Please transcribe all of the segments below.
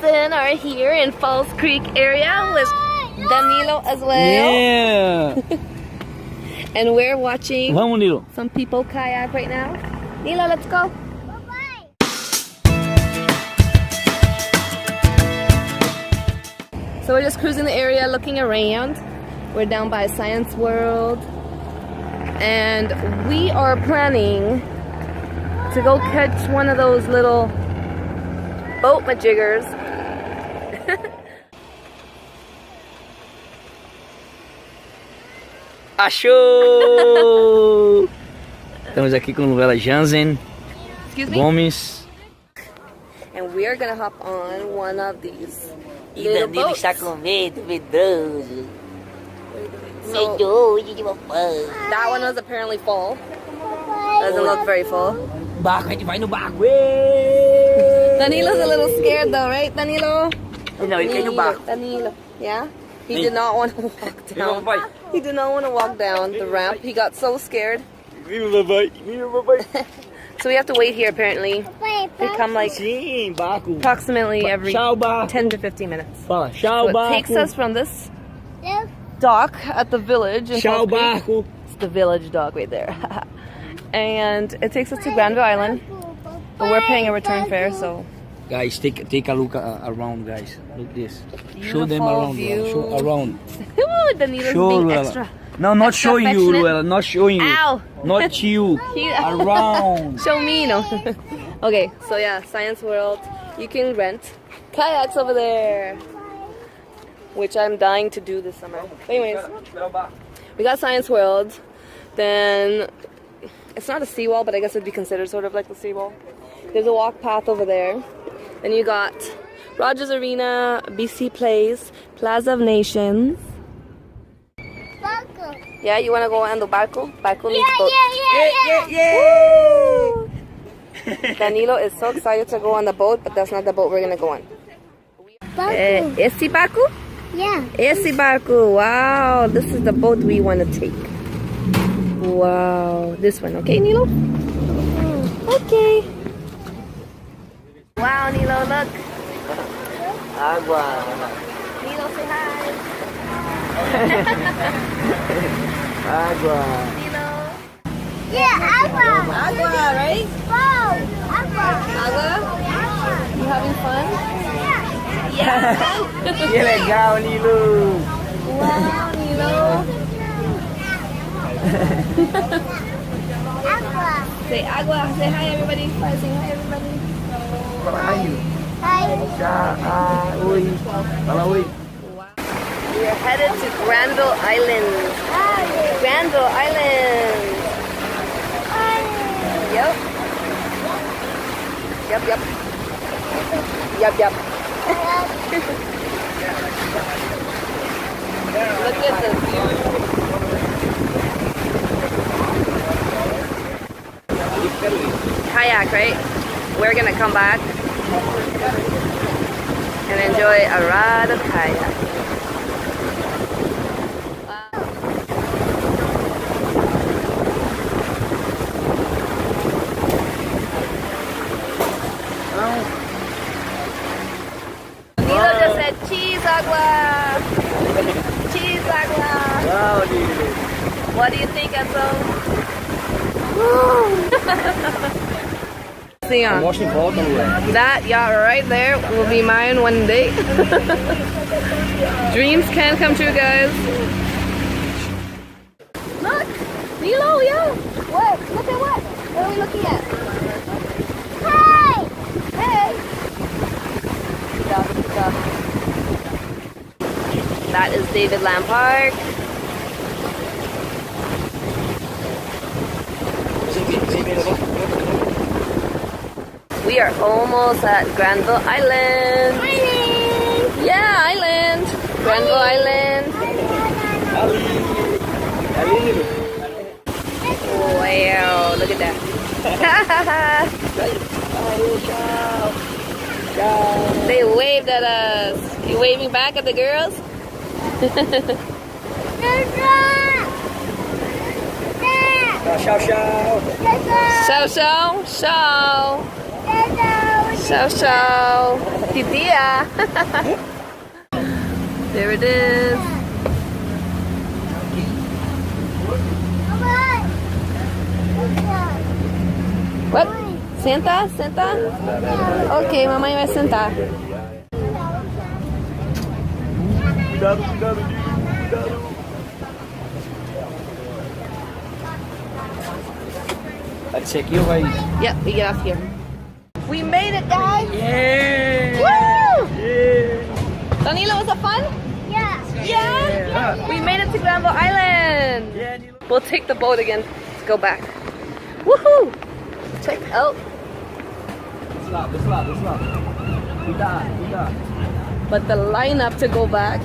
Justin are here in Falls Creek area with Danilo as well. Yeah. And we're watching Vamos, Nilo. some people kayak right now. Nilo, let's go. So we're just cruising the area, looking around. We're down by Science World. And we are planning to go catch one of those little boat majiggers. Achou! Estamos aqui com Luela Jansen Excuse me? Gomes. And we are gonna hop on one of these E little Danilo boats. está com medo, medroso. So, Medroso de mamãe. that one was apparently full. Doesn't look very full. Barco, a gente vai no barco. Êêê! Danilo's a little scared though, right, Danilo? Não, ele quer ir no barco. Danilo. Yeah? He did not want to walk down. papai. He did not want to walk down the ramp. He got so scared. Viva, papai. Viva, papai. So we have to wait here apparently. They come like Sim, barco. approximately every Tchau, barco. 10 to 15 minutes. Fala, tchau, So it barco. takes us from this dock at the village. In Tchau, Falls Creek. barco. It's the village dock right there. And it takes us to Granville Island. But we're paying a return fare, so Guys, take a look around, guys. Look this. Show them Beautiful around. view. Luella. Show around. Ooh, Danilo's Show being Luella. extra. No, not Extra showing you, affectionate. Luella. Not showing you. Ow! Not you. He- Around. Show me, no. Okay, so yeah, Science World. You can rent kayaks over there, which I'm dying to do this summer. Anyways, we got Science World. Then it's not a seawall, but I guess it'd be considered sort of like the seawall. There's a walk path over there. Then you got Rogers Arena, BC Place, Plaza of Nations. Yeah, you wanna go on the barco? Barco means boat. Woo! Danilo is so excited to go on the boat, but that's not the boat we're gonna go on. Esse barco? Yeah. Esse barco. Wow, this is the boat we want to take. Wow, this one. Okay, Nilo? Okay. Wow, Nilo, look. Água. Nilo, say hi. Água. Nilo. Yeah, agua. Agua, right? Wow. Agua. Agua? You having fun? Que legal, Nilo. Wow, Nilo. Agua. Say agua. Say hi, everybody. Say hi, everybody. Fala, Nilo. Hi. Tchau. Oi. Fala oi. We are headed to Granville Island. Granville Island. Yep. Yep, yep. Yep, yep. Look at this view. Kayak, right? We're gonna come back and enjoy a ride of kayak. Nilo just said cheese agua. Cheese agua. Tchau, Nilo. What do you think, Enzo? Leon, Mostra em volta, Luella. that yacht right there will be mine one day. Dreams can come true, guys. Look, Nilo, yeah. What? Look at what? What are we looking at? Hey. Hey. Stop, stop. That is David Lamb Park. We are almost at Granville Island. Yeah, Island. Granville Island. Wow, look at that. They waved at us. You waving back at the girls? Tchau, tchau. Show, show, show. Ciao, ciao. Titia. There it is. What? Senta? Senta? Ok, mamãe vai sentar. Cuidado, cuidado, cuidado. Vai descer aqui ou vai? Yep, we get off here. We made it, guys! Yeah! Woo! Yeah! Danilo, was it fun? Yeah. Yeah! We made it to Granville Island! Yeah! We'll take the boat again to go back. Woohoo! Check out. Desse lado, desse lado, desse lado. Cuidado, cuidado. But the lineup to go back.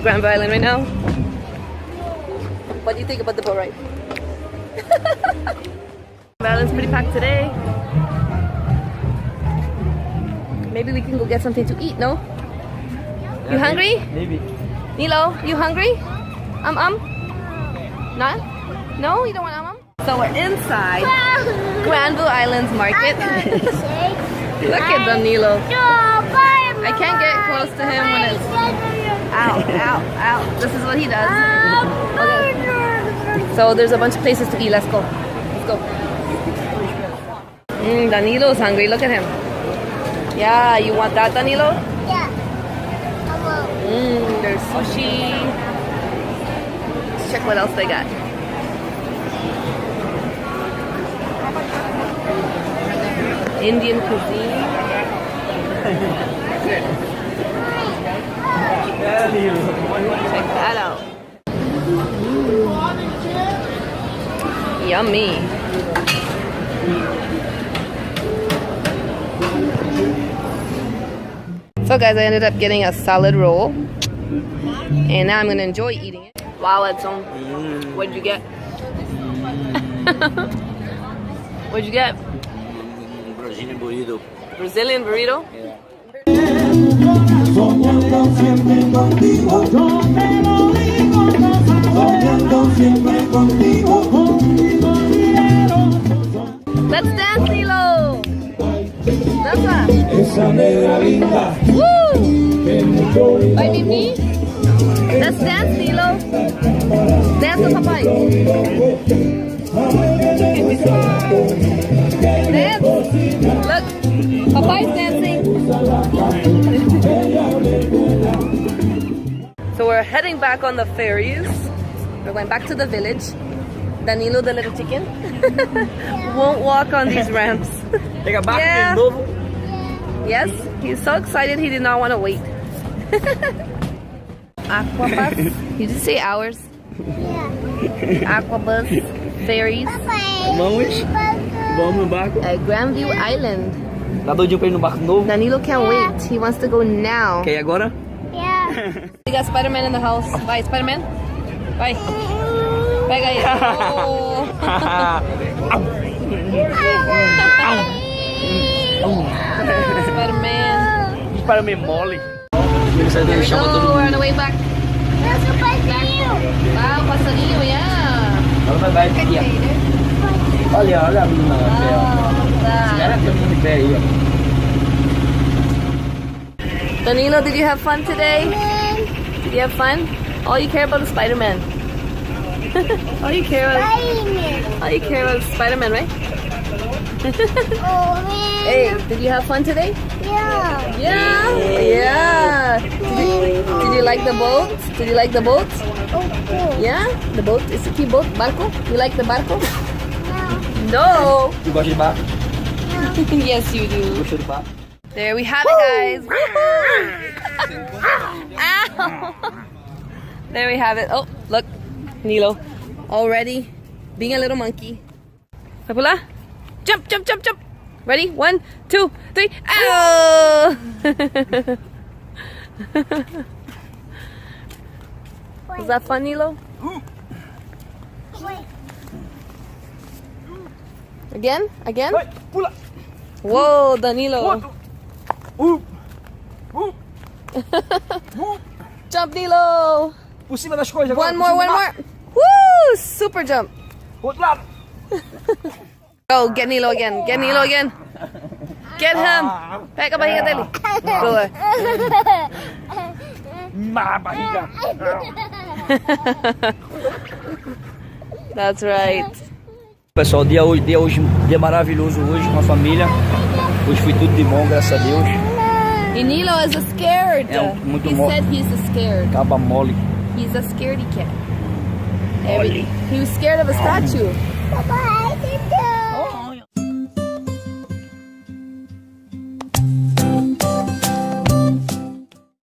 Granville Island right now. What do you think about the boat ride? Granville Island's pretty packed today. Maybe we can go get something to eat, no? You hungry? Maybe. Nilo, you hungry? Not? No, you don't want So we're inside Granville Island's market. Look at Danilo. I can't get close to him when it's ow, ow, ow. This is what he does. Okay. So there's a bunch of places to eat. Let's go. Let's go. Danilo's hungry. Look at him. Yeah, you want that, Danilo? Yeah. There's sushi. Let's check what else they got. Indian cuisine. Check that out. Yummy. So guys, I ended up getting a salad roll. And now I'm going to enjoy eating it. Wow, Edson. What'd you get? What'd you get? Brazilian burrito. Brazilian burrito? Soñando siempre contigo, yo te lo digo, soñando siempre contigo, contigo quiero. Let's dance, Nilo! Danza! Esa negra linda Woo! que mucho Bye, Mimi. Let's dance, Nilo. Dance with Papai. Dance. Look, Papai's dancing. So we're heading back on the ferries. We're going back to the village. Danilo, the little chicken, won't walk on these ramps. Pega barco Yeah. de novo. Yes, he's so excited he did not want to wait. Aquabus. You just say hours. Aquabus ferries Vamos. Vamos no barco. at Grandview Island. Tá doidinho pra ir no barco novo? Danilo can't wait. He wants to go now. Quer ir agora? Yeah. We got Spider-Man in the house. Bye, Spider-Man. Bye. Bye, guys. Oh. Spider-Man. Spider-Man mole. Here we go. We're on the way back. There's a passarinho. Wow, passarinho, yeah. Agora vai aqui, ó. Olha, olha a menina lá no pé, ó. Espera a menina de pé aí, ó. Danilo, did you have fun today? Did you have fun? All you care about is Spider-Man. all you care about is Spider-Man, right? Oh man. Hey, did you have fun today? Yeah. Yeah. Did you like the boat? Did you like the boat? Okay. Yeah? The boat is a key boat. Barco? You like the barco? No. No. Tu gosta de barco? Yes, you do. Gostou do barco? There we have it, guys. Ow. There we have it. Oh, look, Nilo, already being a little monkey. Papula, jump, jump, jump, jump. Ready? 1, 2, 3. Ow! Was that fun, Nilo? Wait. Again? Again? Vai, pula. Whoa, Danilo. Jump, Nilo. Por cima das coisas agora. One more. Woo! Super jump. Outro lado. Go, get Nilo again. Get Nilo again. Get him! Pega a barriga dele. Boa. Barriga. That's right. Pessoal, dia maravilhoso hoje com a família. Hoje foi tudo de bom, graças a Deus. E Nilo is scared. Muito He mo- said he's scared. Caba mole. He's a scaredy cat. He was scared of a statue. Papai, tem